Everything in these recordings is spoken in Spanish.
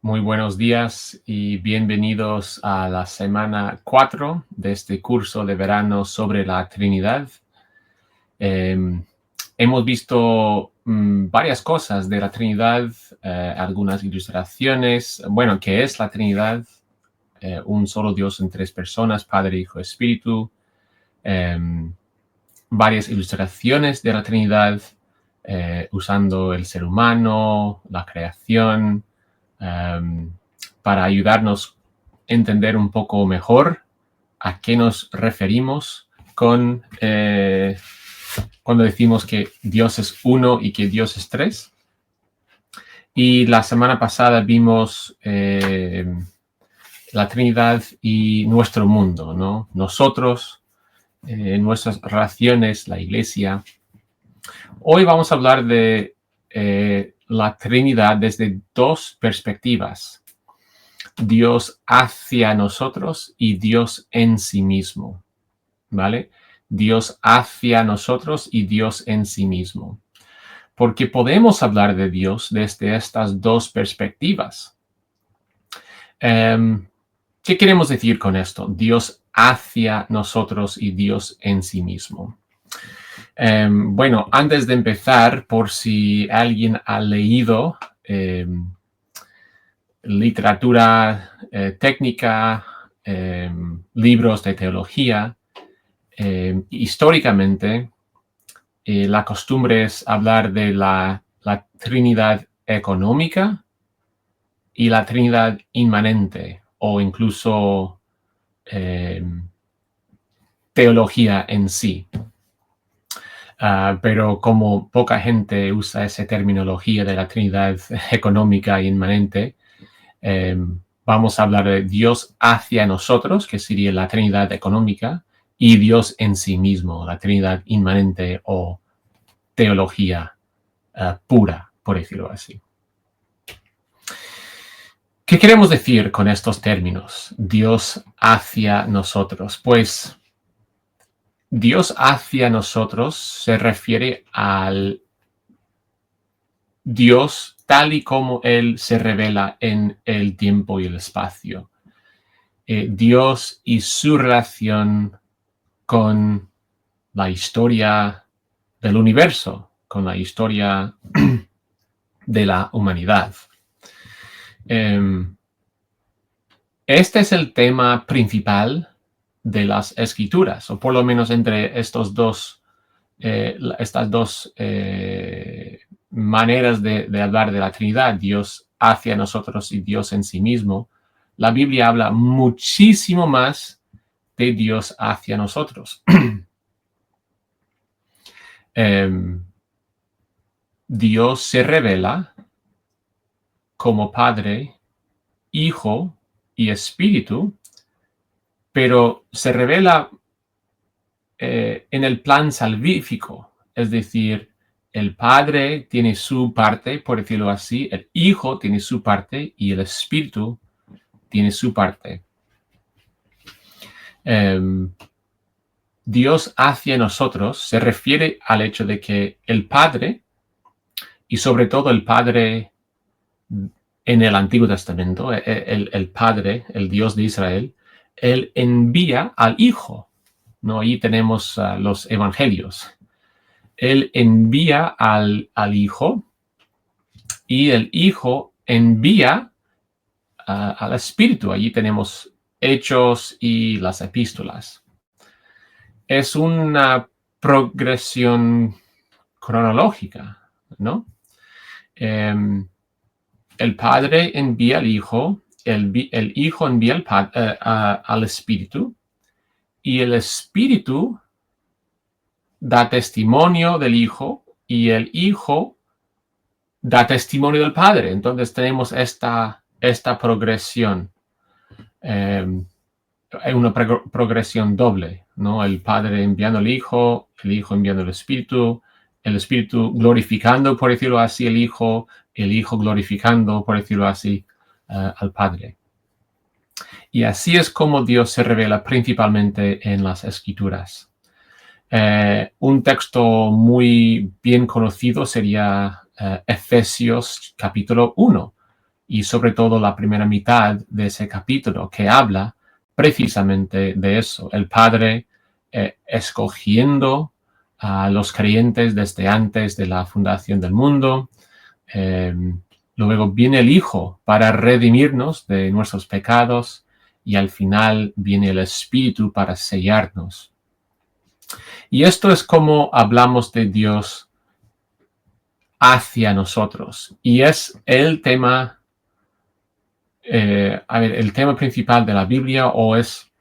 Muy buenos días y bienvenidos a la semana 4 de este curso de verano sobre la Trinidad. Hemos visto varias cosas de la Trinidad, algunas ilustraciones. Bueno, ¿qué es la Trinidad? Un solo Dios en tres personas, Padre, Hijo, Espíritu. Varias ilustraciones de la Trinidad, usando el ser humano, la creación, para ayudarnos a entender un poco mejor a qué nos referimos cuando decimos que Dios es uno y que Dios es tres. Y la semana pasada vimos la Trinidad y nuestro mundo, ¿no? Nosotros, nuestras relaciones, la Iglesia. Hoy vamos a hablar de la Trinidad desde dos perspectivas: Dios hacia nosotros y Dios en sí mismo, ¿vale? Dios hacia nosotros y Dios en sí mismo. Porque podemos hablar de Dios desde estas dos perspectivas. ¿Qué queremos decir con esto? Dios hacia nosotros y Dios en sí mismo. Bueno, antes de empezar, por si alguien ha leído literatura técnica, libros de teología, históricamente la costumbre es hablar de la Trinidad económica y la Trinidad inmanente, o incluso teología en sí. Pero como poca gente usa esa terminología de la Trinidad económica e inmanente, vamos a hablar de Dios hacia nosotros, que sería la Trinidad económica, y Dios en sí mismo, la Trinidad inmanente o teología pura, por decirlo así. ¿Qué queremos decir con estos términos? Dios hacia nosotros. Pues Dios hacia nosotros se refiere al Dios tal y como Él se revela en el tiempo y el espacio. Dios y su relación con la historia del universo, con la historia de la humanidad. Este es el tema principal de las Escrituras, o por lo menos entre estas dos maneras de hablar de la Trinidad, Dios hacia nosotros y Dios en sí mismo. La Biblia habla muchísimo más de Dios hacia nosotros. Dios se revela como Padre, Hijo y Espíritu, pero se revela en el plan salvífico, es decir, el Padre tiene su parte, por decirlo así, el Hijo tiene su parte y el Espíritu tiene su parte. Dios hacia nosotros se refiere al hecho de que el Padre, y sobre todo el Padre en el Antiguo Testamento, el Padre, el Dios de Israel, Él envía al Hijo, ¿no? Ahí tenemos los evangelios. Él envía al Hijo y el Hijo envía al Espíritu. Allí tenemos Hechos y las epístolas. Es una progresión cronológica, ¿no? El Padre envía al Hijo, el Hijo envía al Espíritu, y el Espíritu da testimonio del Hijo, y el Hijo da testimonio del Padre. Entonces tenemos esta progresión. Hay una progresión doble, ¿no? El Padre enviando al Hijo, el Hijo enviando el Espíritu glorificando, por decirlo así, el Hijo glorificando, por decirlo así, al Padre. Y así es como Dios se revela principalmente en las Escrituras. Un texto muy bien conocido sería Efesios capítulo 1, y sobre todo la primera mitad de ese capítulo que habla precisamente de eso. El Padre escogiendo a los creyentes desde antes de la fundación del mundo. Luego viene el Hijo para redimirnos de nuestros pecados y al final viene el Espíritu para sellarnos. Y esto es como hablamos de Dios hacia nosotros. Y es el tema, el tema principal de la Biblia, o es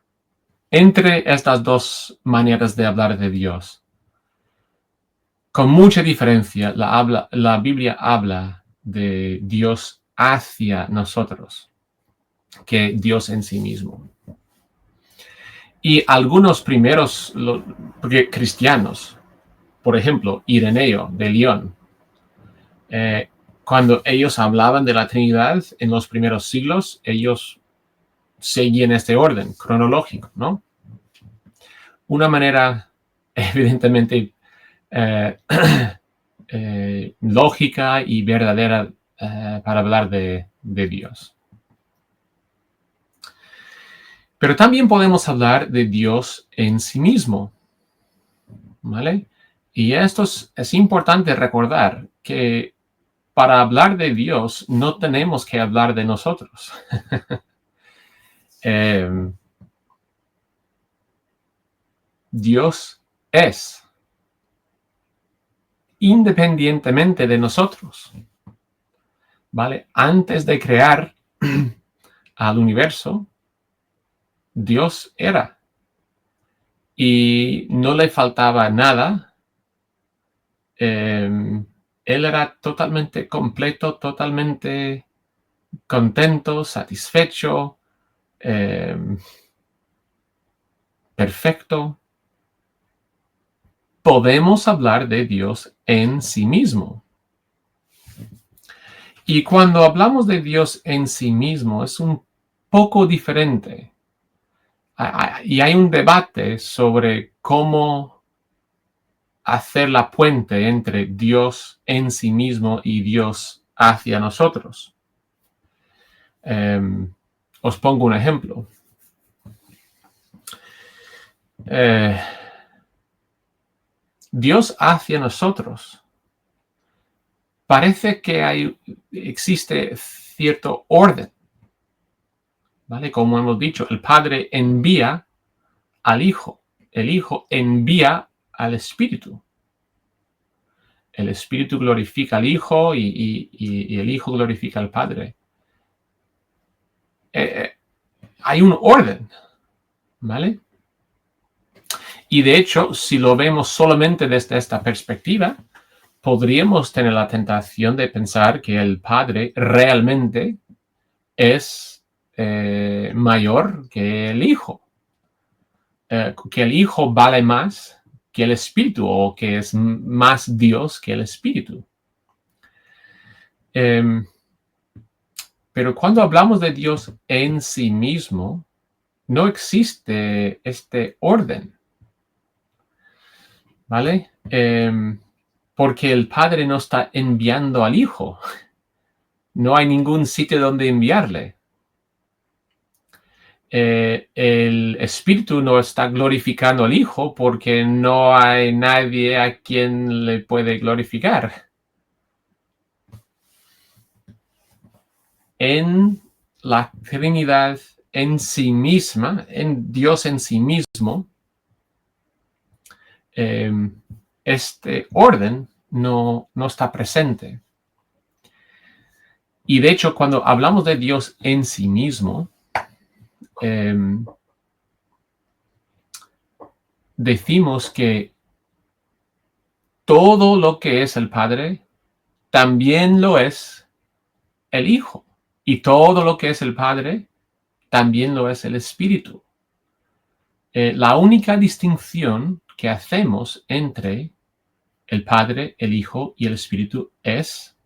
entre estas dos maneras de hablar de Dios. Con mucha diferencia, la Biblia habla de Dios hacia nosotros que Dios en sí mismo. Y algunos primeros cristianos, por ejemplo, Ireneo de León, cuando ellos hablaban de la Trinidad en los primeros siglos, ellos seguían este orden cronológico, ¿no? Una manera, evidentemente, lógica y verdadera para hablar de Dios. Pero también podemos hablar de Dios en sí mismo, ¿vale? Y esto es importante recordar que para hablar de Dios no tenemos que hablar de nosotros. Dios es independientemente de nosotros, ¿vale? Antes de crear al universo, Dios era. Y no le faltaba nada. Él era totalmente completo, totalmente contento, satisfecho, perfecto. Podemos hablar de Dios en sí mismo. Y cuando hablamos de Dios en sí mismo es un poco diferente. Y hay un debate sobre cómo hacer la puente entre Dios en sí mismo y Dios hacia nosotros. Os pongo un ejemplo. Dios hacia nosotros. Parece que existe cierto orden, ¿vale? Como hemos dicho, el Padre envía al Hijo. El Hijo envía al Espíritu. El Espíritu glorifica al Hijo y el Hijo glorifica al Padre. Hay un orden, ¿vale? Y de hecho, si lo vemos solamente desde esta perspectiva, podríamos tener la tentación de pensar que el Padre realmente es mayor que el Hijo. Que el Hijo vale más que el Espíritu, o que es más Dios que el Espíritu. Pero cuando hablamos de Dios en sí mismo, no existe este orden, ¿vale? Porque el Padre no está enviando al Hijo. No hay ningún sitio donde enviarle. El Espíritu no está glorificando al Hijo porque no hay nadie a quien le puede glorificar. En la Trinidad en sí misma, en Dios en sí mismo, este orden no está presente. Y de hecho, cuando hablamos de Dios en sí mismo, decimos que todo lo que es el Padre también lo es el Hijo. Y todo lo que es el Padre también lo es el Espíritu. La única distinción que hacemos entre el Padre, el Hijo y el Espíritu es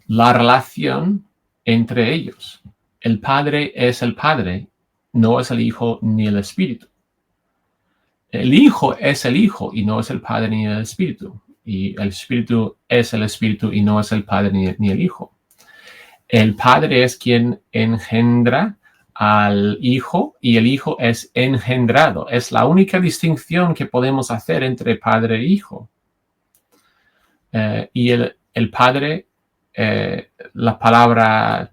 la relación entre ellos. El Padre es el Padre, no es el Hijo ni el Espíritu. El Hijo es el Hijo y no es el Padre ni el Espíritu. Y el Espíritu es el Espíritu y no es el Padre ni el Hijo. El Padre es quien engendra al Hijo y el Hijo es engendrado. Es la única distinción que podemos hacer entre Padre e Hijo. Y el Padre, la palabra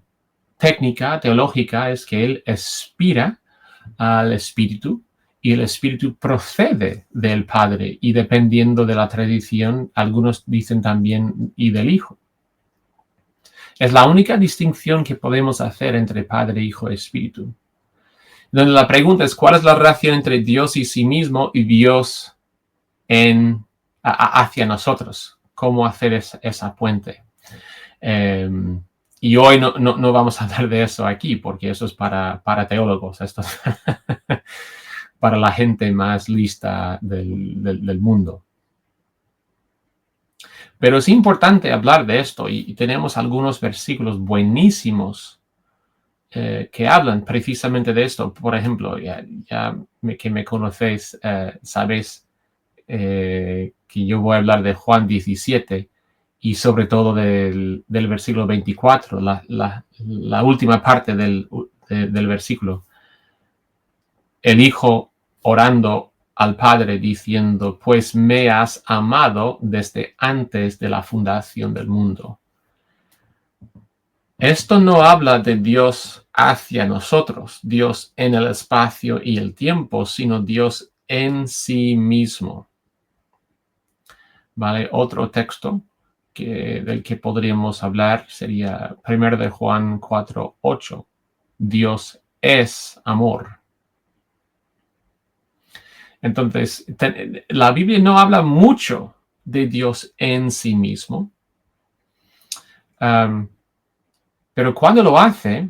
técnica, teológica, es que Él expira al Espíritu y el Espíritu procede del Padre y dependiendo de la tradición, algunos dicen también y del Hijo. Es la única distinción que podemos hacer entre Padre, Hijo y Espíritu. Donde la pregunta es, ¿cuál es la relación entre Dios y sí mismo y Dios hacia nosotros? ¿Cómo hacer esa puente? Y hoy no vamos a hablar de eso aquí, porque eso es para teólogos, esto es para la gente más lista del mundo. Pero es importante hablar de esto y tenemos algunos versículos buenísimos que hablan precisamente de esto. Por ejemplo, que me conocéis, sabéis que yo voy a hablar de Juan 17 y sobre todo del versículo 24, la última parte del versículo. El Hijo orando al Padre diciendo, pues me has amado desde antes de la fundación del mundo. Esto no habla de Dios hacia nosotros, Dios en el espacio y el tiempo, sino Dios en sí mismo. ¿Vale? Otro texto del que podríamos hablar sería 1 de Juan 4:8. Dios es amor. Entonces, la Biblia no habla mucho de Dios en sí mismo, pero cuando lo hace,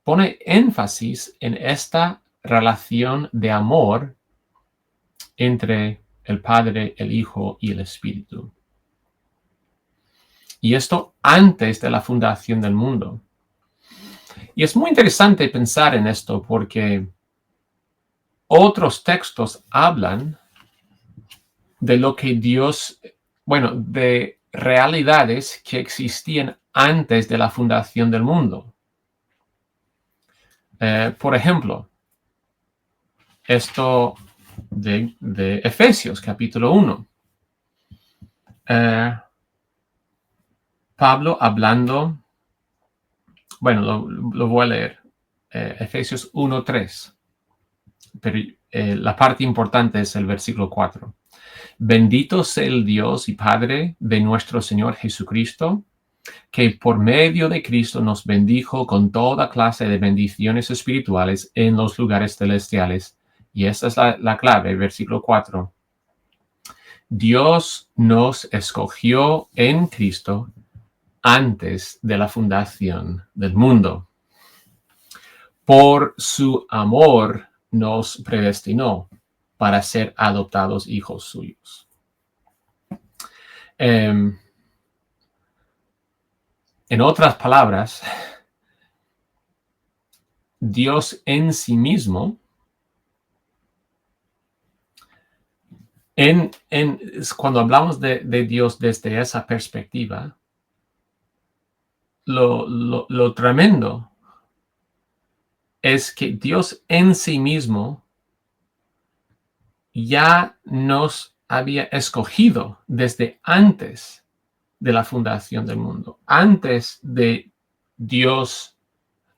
pone énfasis en esta relación de amor entre el Padre, el Hijo y el Espíritu. Y esto antes de la fundación del mundo. Y es muy interesante pensar en esto porque otros textos hablan de lo que Dios, de realidades que existían antes de la fundación del mundo. Por ejemplo, esto de Efesios, capítulo 1. Pablo hablando, lo voy a leer, Efesios 1:3, pero la parte importante es el versículo 4. Bendito sea el Dios y Padre de nuestro Señor Jesucristo, que por medio de Cristo nos bendijo con toda clase de bendiciones espirituales en los lugares celestiales. Y esta es la clave, versículo 4. Dios nos escogió en Cristo antes de la fundación del mundo. Por su amor nos predestinó para ser adoptados hijos suyos. En otras palabras, Dios en sí mismo, cuando hablamos de Dios desde esa perspectiva, lo tremendo es que Dios en sí mismo ya nos había escogido desde antes de la fundación del mundo, antes de Dios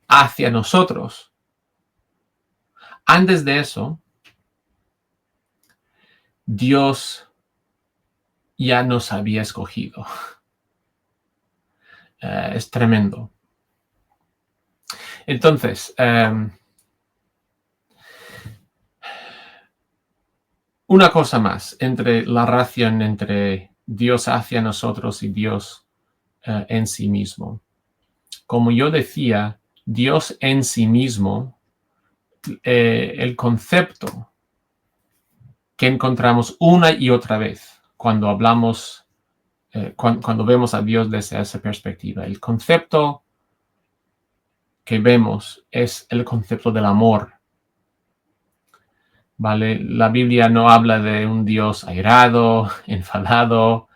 hacia nosotros. Antes de eso, Dios ya nos había escogido. Es tremendo. Entonces, una cosa más entre la relación entre Dios hacia nosotros y Dios en sí mismo. Como yo decía, Dios en sí mismo, el concepto que encontramos una y otra vez cuando hablamos, cuando vemos a Dios desde esa perspectiva. El concepto que vemos es el concepto del amor. ¿Vale? La Biblia no habla de un Dios airado, enfadado,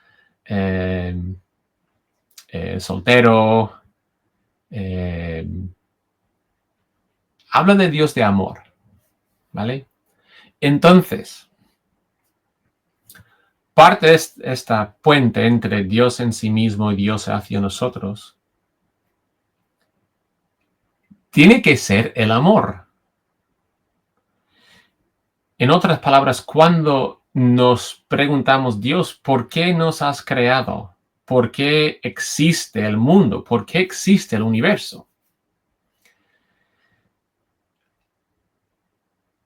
soltero, Habla de Dios de amor, ¿vale? Entonces, parte de esta puente entre Dios en sí mismo y Dios hacia nosotros tiene que ser el amor. En otras palabras, cuando nos preguntamos, Dios, ¿por qué nos has creado? ¿Por qué existe el mundo? ¿Por qué existe el universo?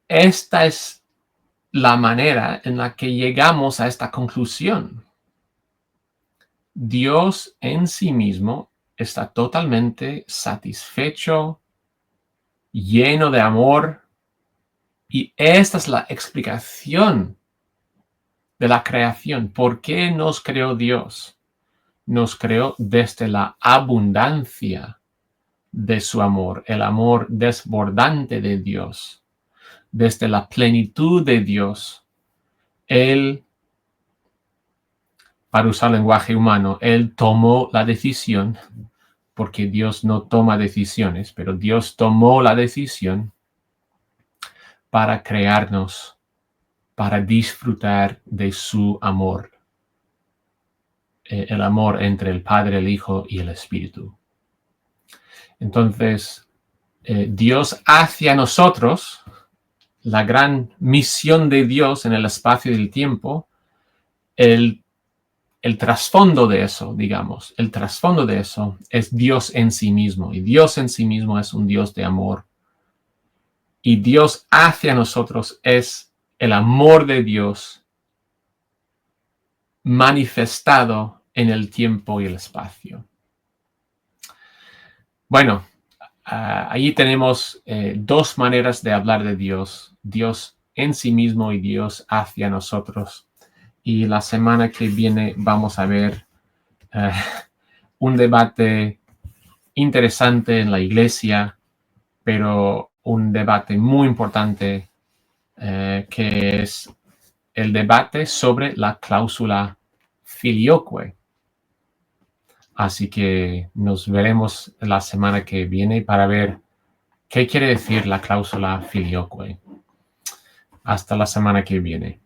Esta es la manera en la que llegamos a esta conclusión. Dios en sí mismo está totalmente satisfecho, lleno de amor, y esta es la explicación de la creación. ¿Por qué nos creó Dios? Nos creó desde la abundancia de su amor, el amor desbordante de Dios, desde la plenitud de Dios. Él, para usar lenguaje humano, Él tomó la decisión, porque Dios no toma decisiones, pero Dios tomó la decisión para crearnos, para disfrutar de su amor, el amor entre el Padre, el Hijo y el Espíritu. Entonces, Dios hacia nosotros, la gran misión de Dios en el espacio y el tiempo, el trasfondo de eso, digamos, el trasfondo de eso es Dios en sí mismo. Y Dios en sí mismo es un Dios de amor. Y Dios hacia nosotros es el amor de Dios manifestado en el tiempo y el espacio. Bueno, allí tenemos dos maneras de hablar de Dios. Dios en sí mismo y Dios hacia nosotros. Y la semana que viene vamos a ver un debate interesante en la iglesia, pero un debate muy importante que es el debate sobre la cláusula filioque. Así que nos veremos la semana que viene para ver qué quiere decir la cláusula filioque. Hasta la semana que viene.